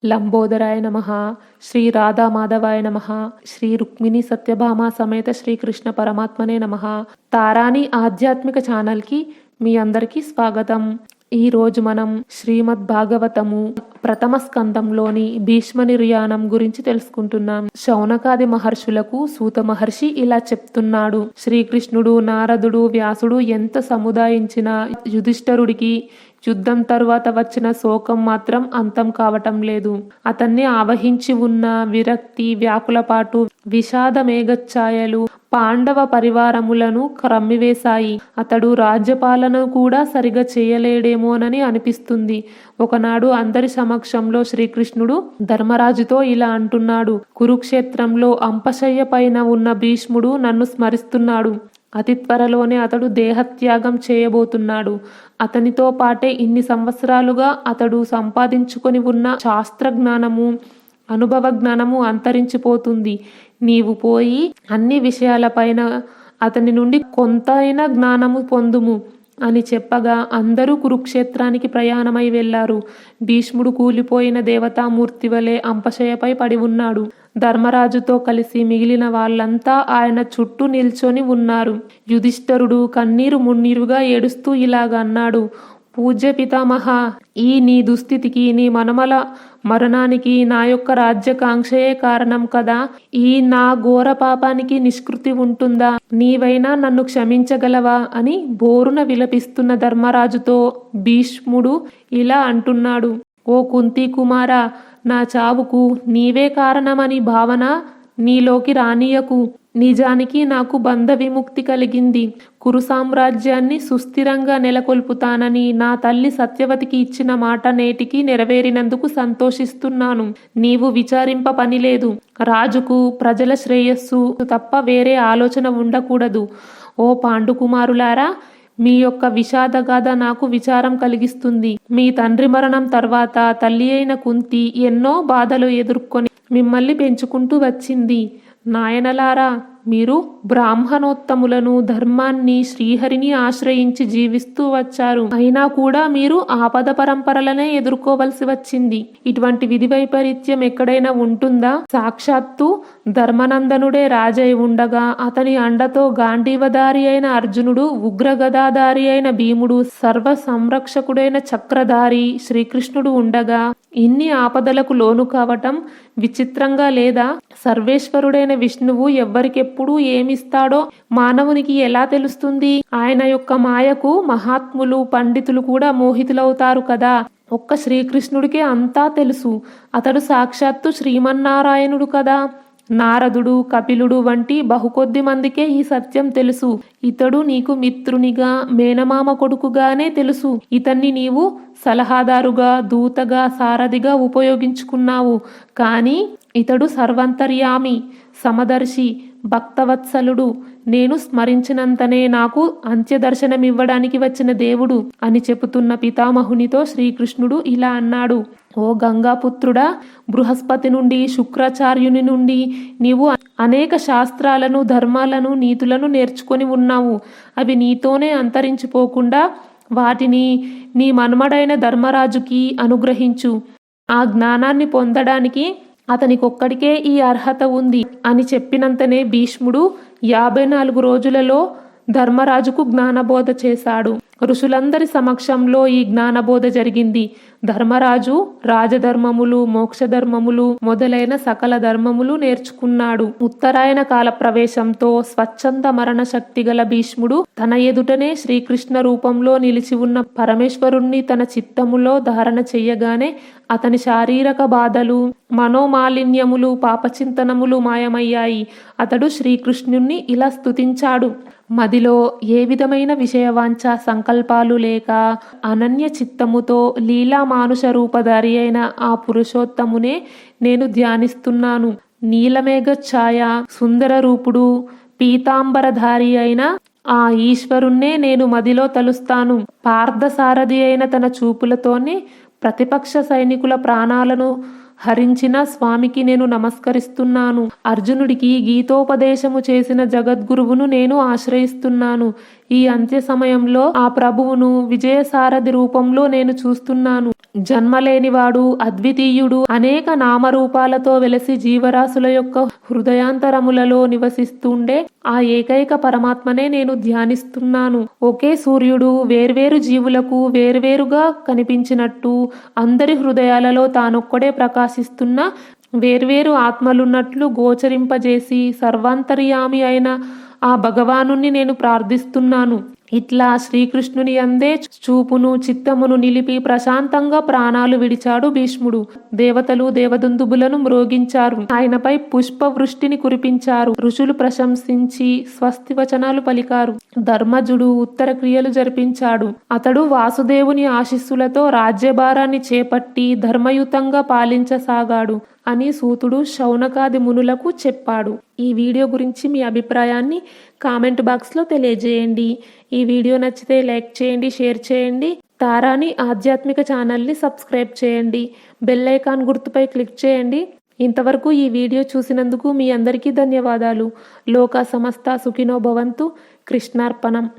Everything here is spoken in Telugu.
లంబోదరాయ నమః. శ్రీ రాధామాధవాయ నమః. శ్రీ రుక్మిణి సత్యభామ సమేత శ్రీకృష్ణ పరమాత్మనే నమః. తారాని ఆధ్యాత్మిక ఛానల్కి మీ అందరికీ స్వాగతం. ఈరోజు మనం శ్రీమద్ భాగవతము ప్రథమ స్కందంలోని భీష్మ నిర్యాణం గురించి తెలుసుకుంటున్నాం. శౌనకాది మహర్షులకు సూత మహర్షి ఇలా చెప్తున్నాడు. శ్రీకృష్ణుడు, నారదుడు, వ్యాసుడు ఎంత సముదాయించినా యుధిష్ఠరుడికి యుద్ధం తరువాత వచ్చిన శోకం మాత్రం అంతం కావటం లేదు. అతన్ని ఆవహించి ఉన్న విరక్తి, వ్యాకులపాటు, విషాద మేఘఛాయలు పాండవ పరివారములను క్రమ్మివేశాయి. అతడు రాజ్యపాలన కూడా సరిగా చేయలేడేమోనని అనిపిస్తుంది. ఒకనాడు అందరి సమక్షంలో శ్రీకృష్ణుడు ధర్మరాజుతో ఇలా అంటున్నాడు. కురుక్షేత్రంలో అంపశయ్య పైన ఉన్న భీష్ముడు నన్ను స్మరిస్తున్నాడు. అతి త్వరలోనే అతడు దేహత్యాగం చేయబోతున్నాడు. అతనితో పాటే ఇన్ని సంవత్సరాలుగా అతడు సంపాదించుకొని ఉన్న శాస్త్ర జ్ఞానము, అనుభవ జ్ఞానము అంతరించిపోతుంది. నీవు పోయి అన్ని విషయాలపైన అతని నుండి కొంతైనా జ్ఞానము పొందుము అని చెప్పగా అందరూ కురుక్షేత్రానికి ప్రయాణమై వెళ్లారు. భీష్ముడు కూలిపోయిన దేవతామూర్తి వలె అంపశయ్యపై పడి ఉన్నాడు. ధర్మరాజుతో కలిసి మిగిలిన వాళ్ళంతా ఆయన చుట్టూ నిల్చొని ఉన్నారు. యుధిష్ఠరుడు కన్నీరు మున్నీరుగా ఏడుస్తూ ఇలాగ అన్నాడు. పూజ్య పితామహ, ఈ నీ దుస్థితికి, నీ మనమల మరణానికి నా యొక్క రాజ్యకాంక్షయే కారణం కదా. ఈ నా ఘోర పాపానికి నిష్కృతి ఉంటుందా? నీవైనా నన్ను క్షమించగలవా అని బోరున విలపిస్తున్న ధర్మరాజుతో భీష్ముడు ఇలా అంటున్నాడు. ఓ కుంతి కుమారా, నా చావుకు నీవే కారణమని భావన నీలోకి రానీయకు. నిజానికి నాకు బంధ విముక్తి కలిగింది. కురు సామ్రాజ్యాన్ని సుస్థిరంగా నెలకొల్పుతానని నా తల్లి సత్యవతికి ఇచ్చిన మాట నేటికి నెరవేరినందుకు సంతోషిస్తున్నాను. నీవు విచారింప పనిలేదు. రాజుకు ప్రజల శ్రేయస్సు తప్ప వేరే ఆలోచన ఉండకూడదు. ఓ పాండుకుమారులారా, మీ యొక్క విషాదగాథ నాకు విచారం కలిగిస్తుంది. మీ తండ్రి మరణం తర్వాత తల్లి అయిన కుంతి ఎన్నో బాధలు ఎదుర్కొని మిమ్మల్ని పెంచుకుంటూ వచ్చింది. నాయనలారా, మీరు బ్రాహ్మణోత్తములను, ధర్మాన్ని, శ్రీహరిని ఆశ్రయించి జీవిస్తూ వచ్చారు. అయినా కూడా మీరు ఆపద పరంపరలనే ఎదుర్కోవలసి వచ్చింది. ఇటువంటి విధి వైపరీత్యం ఎక్కడైనా ఉంటుందా? సాక్షాత్తు ధర్మనందనుడే రాజై ఉండగా అతని అండతో గాంధీవధారి అయిన అర్జునుడు, ఉగ్రగదాధారి అయిన భీముడు, సర్వ సంరక్షకుడైన చక్రధారి శ్రీకృష్ణుడు ఉండగా ఇన్ని ఆపదలకు లోను కావటం విచిత్రంగా లేదా? సర్వేశ్వరుడైన విష్ణువు ఎవ్వరికెప్పుడు ఏమిస్తాడో మానవునికి ఎలా తెలుస్తుంది? ఆయన యొక్క మాయకు మహాత్ములు, పండితులు కూడా మోహితులవుతారు కదా. ఒక్క శ్రీకృష్ణుడికే అంతా తెలుసు. అతడు సాక్షాత్తు శ్రీమన్నారాయణుడు కదా. నారదుడు, కపిలుడు వంటి బహుకొద్ది మందికే ఈ సత్యం తెలుసు. ఇతడు నీకు మిత్రునిగా, మేనమామ కొడుకుగానే తెలుసు. ఇతన్ని నీవు సలహాదారుగా, దూతగా, సారథిగా ఉపయోగించుకున్నావు. కానీ ఇతడు సర్వంతర్యామి, సమదర్శి, భక్తవత్సలుడు. నేను స్మరించినంతనే నాకు అంత్యదర్శనమివ్వడానికి వచ్చిన దేవుడు అని చెబుతున్న పితామహునితో శ్రీకృష్ణుడు ఇలా అన్నాడు. ఓ గంగాపుత్రుడా, బృహస్పతి నుండి, శుక్రాచార్యుని నుండి నీవు అనేక శాస్త్రాలను, ధర్మాలను, నీతులను నేర్చుకొని ఉన్నావు. అవి నీతోనే అంతరించిపోకుండా వాటిని నీ మనుమడైన ధర్మరాజుకి అనుగ్రహించు. ఆ జ్ఞానాన్ని పొందడానికి అతనికొక్కడికే ఈ అర్హత ఉంది అని చెప్పినంతనే భీష్ముడు 54 రోజులలో ధర్మరాజుకు జ్ఞానబోధ చేశాడు. ఋషులందరి సమక్షంలో ఈ జ్ఞానబోధ జరిగింది. ధర్మరాజు రాజధర్మములు, మోక్షధర్మములు మొదలైన సకల ధర్మములు నేర్చుకున్నాడు. ఉత్తరాయణ కాల ప్రవేశంతో స్వచ్ఛంద మరణ శక్తి గల భీష్ముడు తన ఎదుటనే శ్రీకృష్ణ రూపంలో నిలిచి ఉన్న పరమేశ్వరుణ్ణి తన చిత్తములో ధారణ చెయ్యగానే అతని శారీరక బాధలు, మనోమాలిన్యములు, పాపచింతనములు మాయమయ్యాయి. అతడు శ్రీకృష్ణుణ్ణి ఇలా స్తుతించాడు. మదిలో ఏ విధమైన విషయవాంఛ సంకల్పాలు లేక అనన్య చిత్తముతో లీలా మానుష రూపధారి అయిన ఆ పురుషోత్తమునే నేను ధ్యానిస్తున్నాను. నీలమేఘ ఛాయ, సుందర రూపుడు, పీతాంబరధారి అయిన ఆ ఈశ్వరుణ్ణే నేను మదిలో తలుస్తాను. పార్థసారథి అయిన తన చూపులతోనే ప్రతిపక్ష సైనికుల ప్రాణాలను హరించిన స్వామికి నేను నమస్కరిస్తున్నాను. అర్జునుడికి గీతోపదేశము చేసిన జగద్గురువును నేను ఆశ్రయిస్తున్నాను. ఈ అంత్య సమయంలో ఆ ప్రభువును విజయసారథి రూపంలో నేను చూస్తున్నాను. జన్మలేనివాడు, అద్వితీయుడు, అనేక నామరూపాలతో వెలసి జీవరాశుల యొక్క హృదయాంతరములలో నివసిస్తుండే ఆ ఏకైక పరమాత్మనే నేను ధ్యానిస్తున్నాను. ఒకే సూర్యుడు వేర్వేరు జీవులకు వేర్వేరుగా కనిపించినట్టు అందరి హృదయాలలో తానొక్కడే ప్రకాశిస్తున్న వేర్వేరు ఆత్మలున్నట్లు గోచరింపజేసి సర్వాంతర్యామి అయిన ఆ భగవానుణ్ణి నేను ప్రార్థిస్తున్నాను. ఇట్లా శ్రీకృష్ణుని అందే చూపును చిత్తమును నిలిపి ప్రశాంతంగా ప్రాణాలు విడిచాడు భీష్ముడు. దేవతలు దేవదుందుబులను మ్రోగించారు. ఆయనపై పుష్ప వృష్టిని కురిపించారు. ఋషులు ప్రశంసించి స్వస్తి వచనాలు పలికారు. ధర్మజుడు ఉత్తర క్రియలు జరిపించాడు. అతడు వాసుదేవుని ఆశీస్సులతో రాజ్యభారాన్ని చేపట్టి ధర్మయుతంగా పాలించసాగాడు అని సూతుడు శౌనకాది మునులకు చెప్పాడు. ఈ వీడియో గురించి మీ అభిప్రాయాన్ని కామెంట్ బాక్స్లో తెలియజేయండి. ఈ వీడియో నచ్చితే లైక్ చేయండి, షేర్ చేయండి. తారాని ఆధ్యాత్మిక ఛానల్ని సబ్స్క్రైబ్ చేయండి. బెల్ ఐకాన్ గుర్తుపై క్లిక్ చేయండి. ఇంతవరకు ఈ వీడియో చూసినందుకు మీ అందరికీ ధన్యవాదాలు. లోకా సమస్త సుఖినో భవంతు. కృష్ణార్పణం.